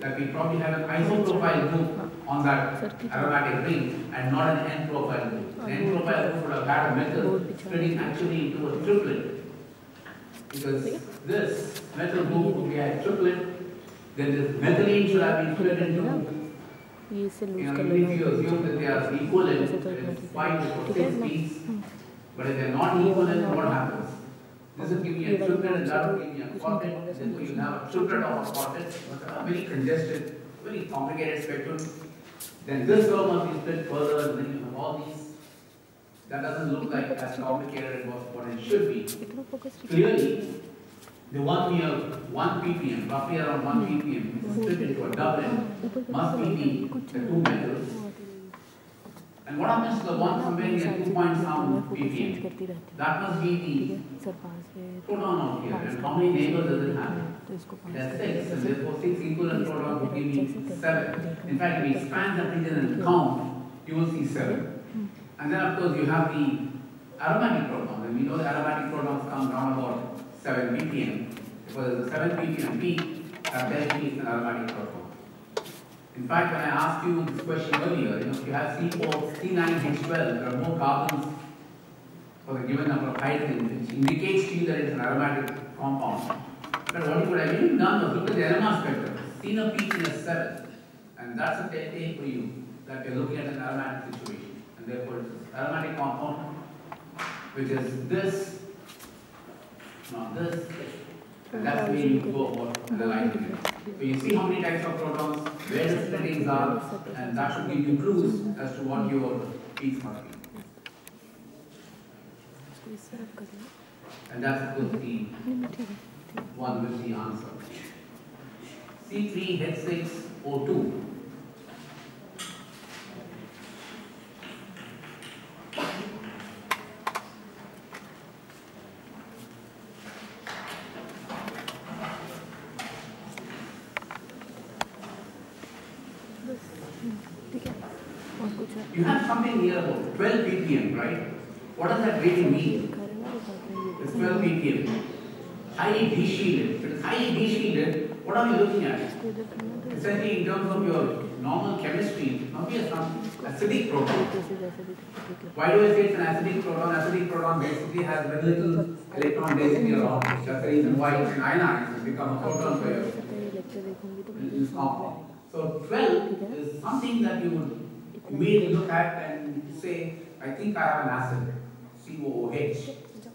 that we probably have an isoprofile group on that aromatic ring and not an N-profile group. The N-profile group would have had a metal splitting actually into a triplet. Because this metal group would be a triplet, then this methylene should have been split into, if you assume that they are equivalent, then it's 5 or 6 pieces. But if they are not equivalent, what happens? This will give me a triplet and that will give me a quartet. Then you have a triplet of a quartet, a very congested, very complicated spectrum. Then this term must be split further, and then you have all these. That doesn't look like as complicated as what it should be. Clearly, the one near 1 ppm, roughly around 1 ppm, is split into a doublet, must be the two metals. And what happens to the one somewhere near 2 point some ppm? That must be the proton out here. And how many neighbors does it have? It has 6, and therefore 6 equivalent protons would give me 7. In fact, if we expand that region and count, you will see 7. And then of course you have the aromatic protons, and we know the aromatic protons come down about 7 ppm. Because the 7 ppm peak, that definitely is an aromatic proton. In fact, when I asked you this question earlier, if you have C4, C9H12, there are more carbons for the given number of hydrogens, which indicates to you that it's an aromatic compound. But what you would have really done was look at the NMR spectrum, seen a peak in a 7, and that's a telltale for you that you're looking at an aromatic situation. And therefore, it's an aromatic compound, which is this, not this, and that's where you go about analyzing it. So you see how many types of protons, where the splittings are, and that should give you clues as to what your peaks must be. And that's of course the one with the answer. C3H6O2. You have something near about 12 ppm, right? What does that really mean? It's 12 ppm. Highly de-shielded. If it is highly de-shielded, what are we looking at? Essentially, in terms of your normal chemistry, now we have some acidic proton. Why do I say it's an acidic proton? Acidic proton basically has very little electron density around it. That's the reason why it's an ion. It's become a proton pair in this compound. So 12 is something that you would immediately look at and say, I think I have an acid, COOH.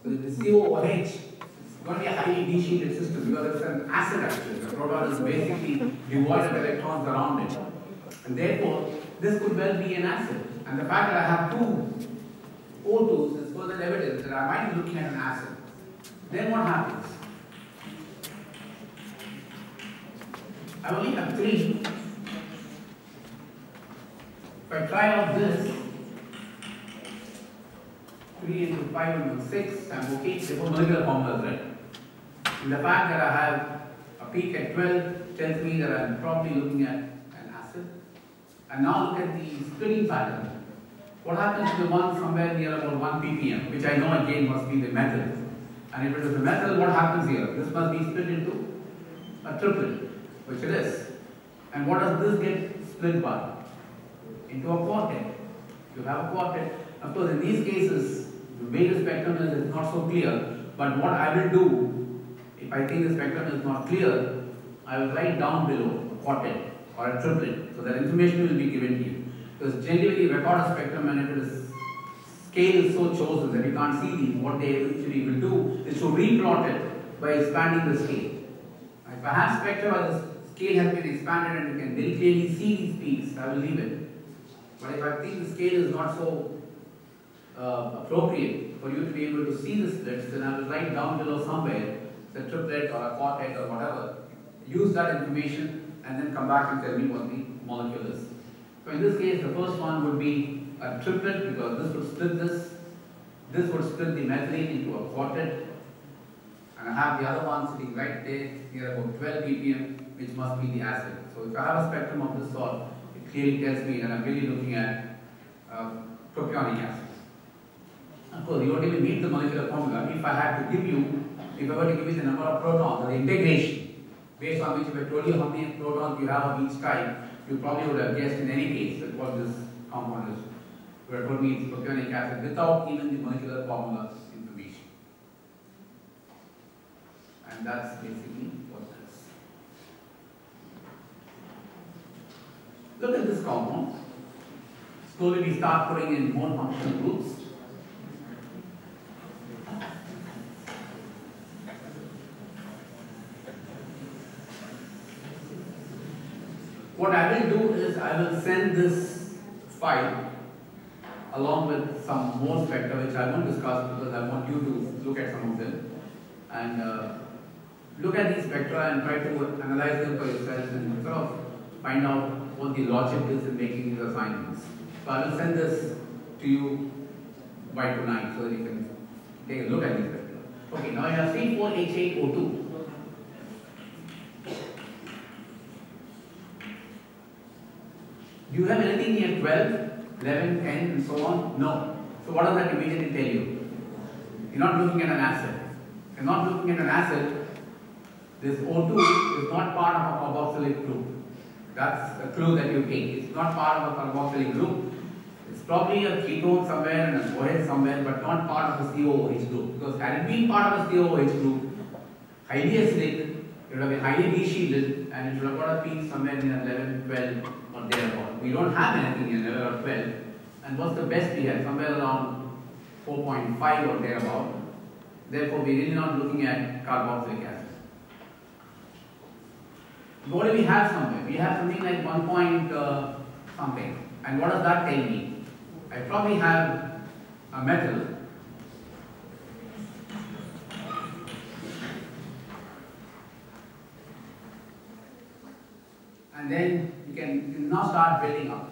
So the COOH is going to be a highly de-shielded system because it's an acid actually. The proton is basically devoid of electrons around it. And therefore, this could well be an acid. And the fact that I have two O2s is further evidence that I might be looking at an acid. Then what happens? I only have 3. If I try out this, 3 into 5 into 6, I'm okay. They're both molecular formulas, right? And the fact that I have a peak at 12 tells me that I'm probably looking at an acid. And now look at the splitting pattern. What happens to the one somewhere near about 1 ppm, which I know again must be the metal. And if it is the metal, what happens here? This must be split into a triplet, which it is. And what does this get split by? Into a quartet. You have a quartet. Of course, in these cases, the way the spectrum is not so clear. But what I will do, if I think the spectrum is not clear, I will write down below a quartet or a triplet, so that information will be given to you. Because generally, you record a spectrum, and if it is scale is so chosen that you can't see these, what they eventually will do is to replot it by expanding the scale. If I have spectra where the scale has been expanded and you can very clearly see these peaks, I will leave it. But if I think the scale is not so appropriate for you to be able to see the splits, then I will write down below somewhere the triplet or a quartet or whatever. Use that information and then come back and tell me what the molecule is. So in this case, the first one would be a triplet because this would split this. This would split the methylene into a quartet. And I have the other one sitting right there near about 12 ppm, which must be the acid. So if I have a spectrum of this sort, it clearly tells me that I'm really looking at propionic acid. Of course, you don't even need the molecular formula. If I had to give you, if I were to give you the number of protons or the integration based on which if I told you how many protons you have of each type, you probably would have guessed in any case that what this compound is. You would have told me it's propionic acid without even the molecular formula information. And that's basically what it is. Look at this compound. Slowly we start putting in more functional groups. What I will do is I will send this file along with some more spectra which I won't discuss because I want you to look at some of them and look at these spectra and try to analyze them for yourself and sort of find out what the logic is in making these assignments. So I will send this to you by tonight so that you can take a look at these spectra. Okay, now you have C4H8O2. Do you have anything near 12, 11, 10 and so on? No. So what does that immediately tell you? You're not looking at an acid. You're not looking at an acid. This O2 is not part of a carboxylic group. That's a clue that you take. It's not part of a carboxylic group. It's probably a ketone somewhere and an OH somewhere, but not part of a COOH group. Because had it been part of a COOH group, highly acidic, it would have been highly de-shielded and it should have got a peak somewhere in 11, 12 or thereabout. We don't have anything in 11 or 12. And what's the best we have? Somewhere around 4.5 or thereabout. Therefore, we're really not looking at carboxylic acid. What do we have somewhere? We have something like 1 point something. And what does that tell me? I probably have a metal. And then you can now start building up.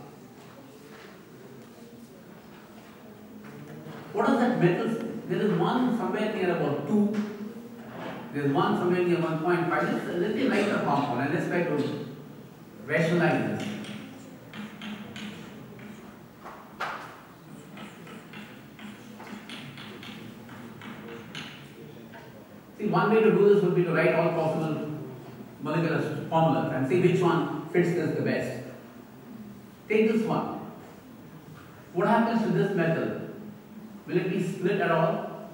What does that metal say? There is one somewhere near about 2. There is one somewhere near 1.5. Let's write the compound and let's try to rationalize this. See, one way to do this would be to write all possible molecular formulas and see which one fits this the best. Take this one. What happens to this metal? Will it be split at all?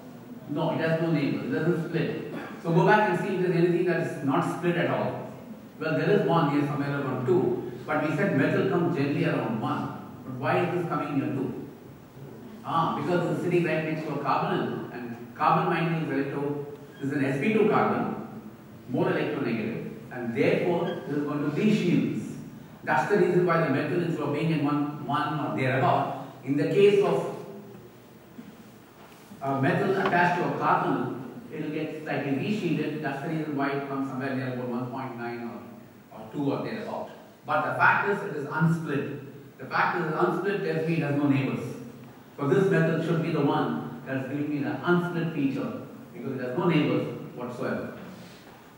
No, it has no neighbor. It doesn't split. So go back and see if there is anything that is not split at all. Well, there is one here somewhere around 2. But we said metal comes generally around 1. But why is this coming near 2? Because it's sitting right next to a carbonyl. And carbon binding is an sp2 carbon, more electronegative. And therefore, this is going to de-shields. That's the reason why the metal, instead of being in 1 or thereabout, in the case of a metal attached to a carbon, it will get slightly de-shielded. That's the reason why it comes somewhere near about 1.9 or 2 or thereabout. But the fact is, it is unsplit. The fact is, unsplit tells me it has no neighbors. So this metal should be the one that is giving me the unsplit feature because it has no neighbors whatsoever.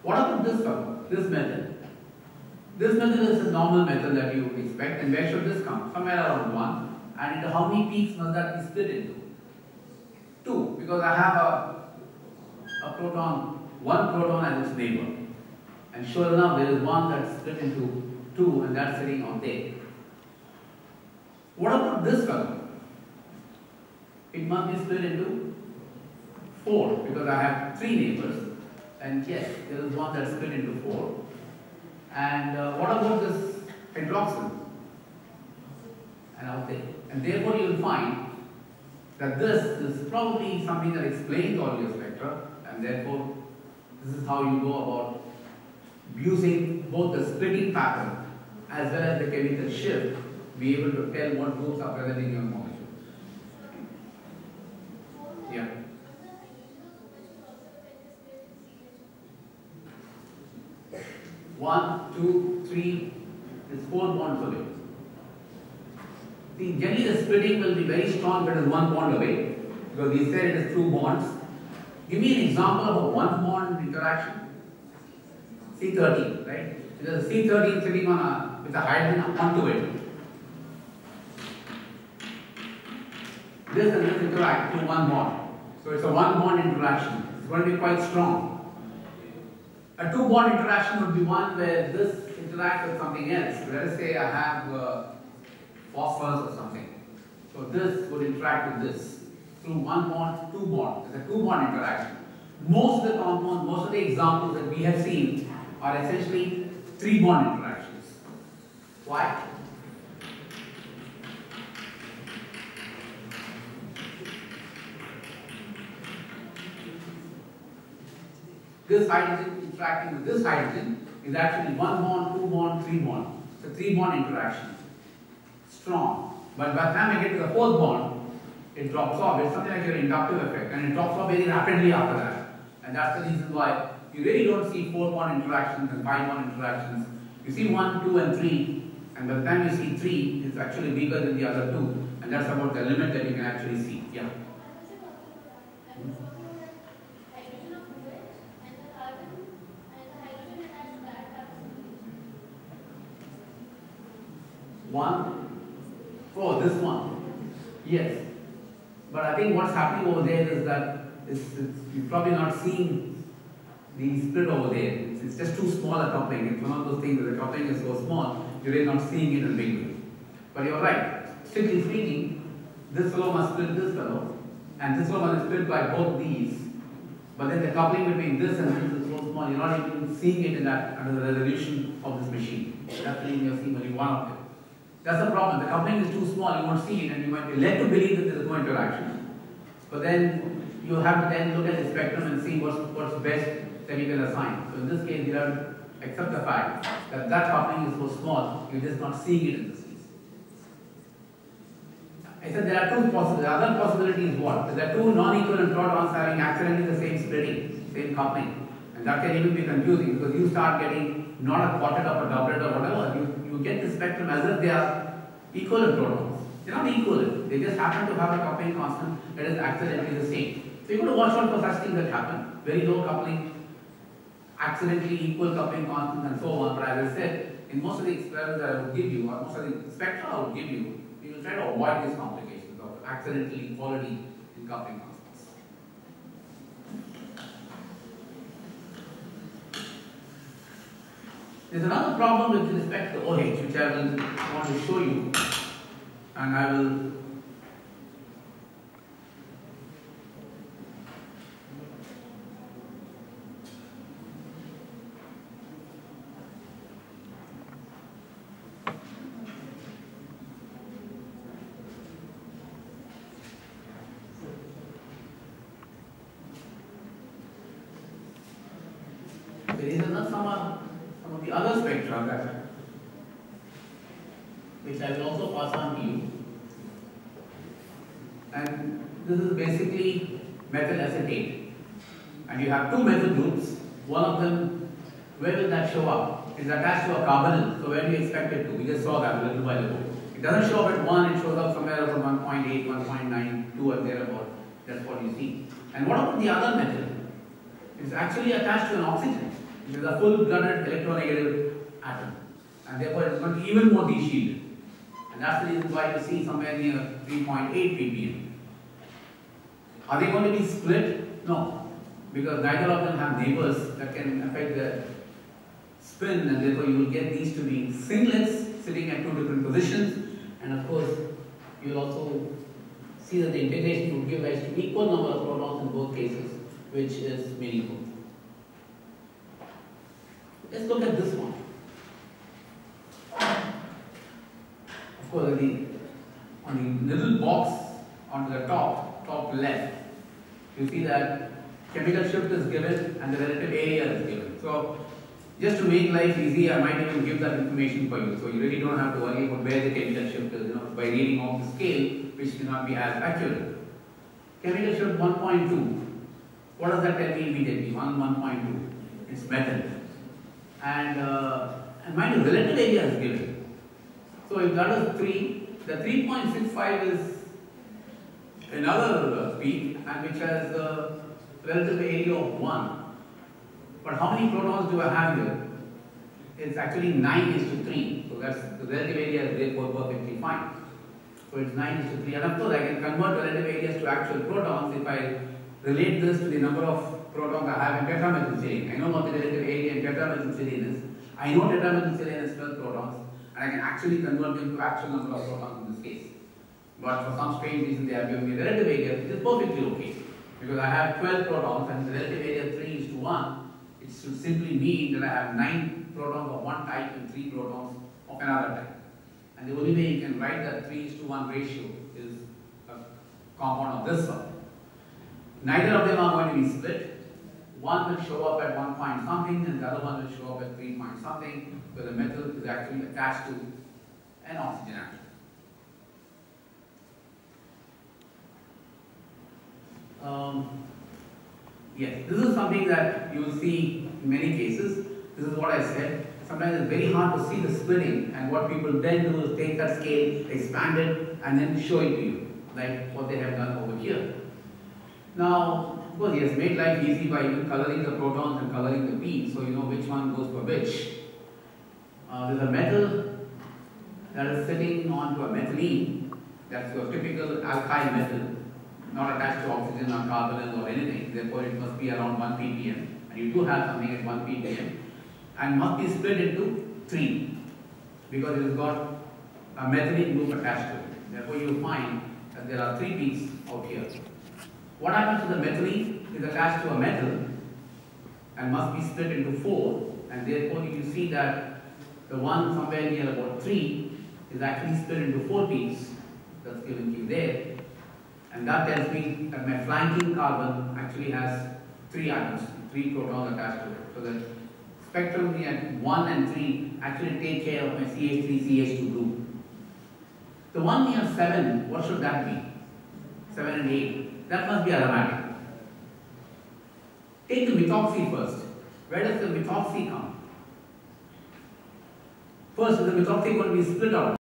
What about this one? This metal. This metal is a normal metal that you would expect, and where should this come? Somewhere around 1. And into how many peaks must that be split into? 2, because I have a proton, 1 proton as its neighbor. And sure enough, there is one that's split into 2, and that's sitting on there. What about this fellow? It must be split into 4, because I have 3 neighbors. And yes, there is one that's split into 4. And what about this hydroxyl? And out there. And therefore you will find that this is probably something that explains all your spectra, and therefore this is how you go about using both the splitting pattern as well as the chemical shift to be able to tell what groups are present in your molecule. Yeah. One, two, three, there's 4 bonds away. See, generally the splitting will be very strong but it is 1 bond away because we said it is 2 bonds. Give me an example of a 1 bond interaction. C13, right? There's a C13 sitting on with a hydrogen onto it. This and this interact to 1 bond. So it's a 1 bond interaction. It's going to be quite strong. A two-bond interaction would be one where this interacts with something else. Let us say I have phosphorus or something. So this would interact with this through one bond, two bond. It's a two-bond interaction. Most of the compounds, most of the examples that we have seen are essentially three-bond interactions. Why? This hydrogen interacting with this hydrogen is actually one bond, two bond, three bond. It's a three-bond interaction. Strong. But by the time I get to the fourth bond, it drops off. It's something like your inductive effect, and it drops off very rapidly after that. And that's the reason why you really don't see four-bond interactions and five-bond interactions. You see 1, 2, and 3, and by the time you see 3, it's actually bigger than the other two, and that's about the limit that you can actually see. Yeah. Oh, this one. Yes. But I think what's happening over there is that you've probably not seen the split over there. It's just too small a coupling. It's one of those things that the coupling is so small, you're really not seeing it in a big way. But you're right. Strictly speaking, this fellow must split this fellow, and this fellow must split by both these. But then the coupling between this and this is so small, you're not even seeing it in that under the resolution of this machine. That's the reason you're seeing only one of them. That's the problem. The coupling is too small, you won't see it, and you might be led to believe that there is no interaction. But then you have to then look at the spectrum and see what's best that you can assign. So in this case, you have to accept the fact that that coupling is so small, you're just not seeing it in this case. I said there are two possibilities. The other possibility is what? There are two non-equivalent protons having accidentally the same splitting, same coupling. And that can even be confusing because you start getting not a quartet or a doublet or whatever. You get the spectrum as if they are equivalent protons. They're not equivalent. They just happen to have a coupling constant that is accidentally the same. So you've got to watch out for such things that happen. Very low coupling, accidentally equal coupling constants and so on. But as I said, in most of the experiments that I would give you, or most of the spectra I would give you, you will try to avoid these complications of accidental equality in coupling constants. There's another problem with respect to OH, which I will want to show you, and I will these are some of the other spectra which I will also pass on to you. And this is basically methyl acetate. And you have two methyl groups. One of them, where will that show up? It's attached to a carbonyl. So where do you expect it to? We just saw that a little while ago. It doesn't show up at 1, it shows up somewhere around 1.8, 1.9, 2 or thereabout. That's what you see. And what about the other metal? It's actually attached to an oxygen. It is a full-blooded electronegative atom, and therefore it is going to be even more de-shielded. And that's the reason why you see somewhere near 3.8 ppm. Are they going to be split? No, because neither of them have neighbors that can affect the spin, and therefore you will get these to be singlets sitting at two different positions. And of course, you will also see that the integration would give rise to equal number of protons in both cases, which is meaningful. Let's look at this one. Of course, on the little box on the top left, you see that chemical shift is given and the relative area is given. So, just to make life easy, I might even give that information for you. So, you really don't have to worry about where the chemical shift is, by reading off the scale, which cannot be as accurate. Chemical shift 1.2. What does that tell me immediately? 1.2. It's metal. And mind you, relative area is given. So if that is 3, the 3.65 is another peak, and which has a relative area of 1. But how many protons do I have here? It's actually 9:3. So that's the relative area is therefore perfectly fine. So it's 9:3. And of course I can convert relative areas to actual protons if I relate this to the number of protons I have in tetramethylserine. I know what the relative area in tetramethylserine is. I know tetramethylserine has 12 protons, and I can actually convert them to actual number of protons in this case. But for some strange reason, they have given me a relative area, which is perfectly okay. Because I have 12 protons and the relative area 3:1, it should simply mean that I have 9 protons of one type and 3 protons of another type. And the only way you can write that 3:1 ratio is a compound of this sort. Neither of them are going to be split. One will show up at 1 point something and the other one will show up at 3 point something, because the metal is actually attached to an oxygen atom. Yes, this is something that you will see in many cases. This is what I said. Sometimes it's very hard to see the splitting, and what people then do is take that scale, expand it, and then show it to you, like what they have done over here. Now, of course, he has made life easy by coloring the protons and coloring the beads, so you know which one goes for which. There's a metal that is sitting onto a methylene. That's your typical alkyl metal, not attached to oxygen or carbon or anything. Therefore, it must be around 1 ppm, and you do have something at 1 ppm, and must be split into 3 because it has got a methylene group attached to it. Therefore, you will find that there are 3 peaks out here. What happens to the methylene is attached to a metal and must be split into 4, and therefore you see that the one somewhere near about 3 is actually split into 4 peaks. That's given to you there. And that tells me that my flanking carbon actually has 3 atoms, 3 protons attached to it. So the spectrum at 1 and 3 actually take care of my CH3CH2 group. The one near 7, what should that be? 7 and 8. That must be aromatic. Take the methoxy first. Where does the methoxy come? First, is the methoxy going to be split out?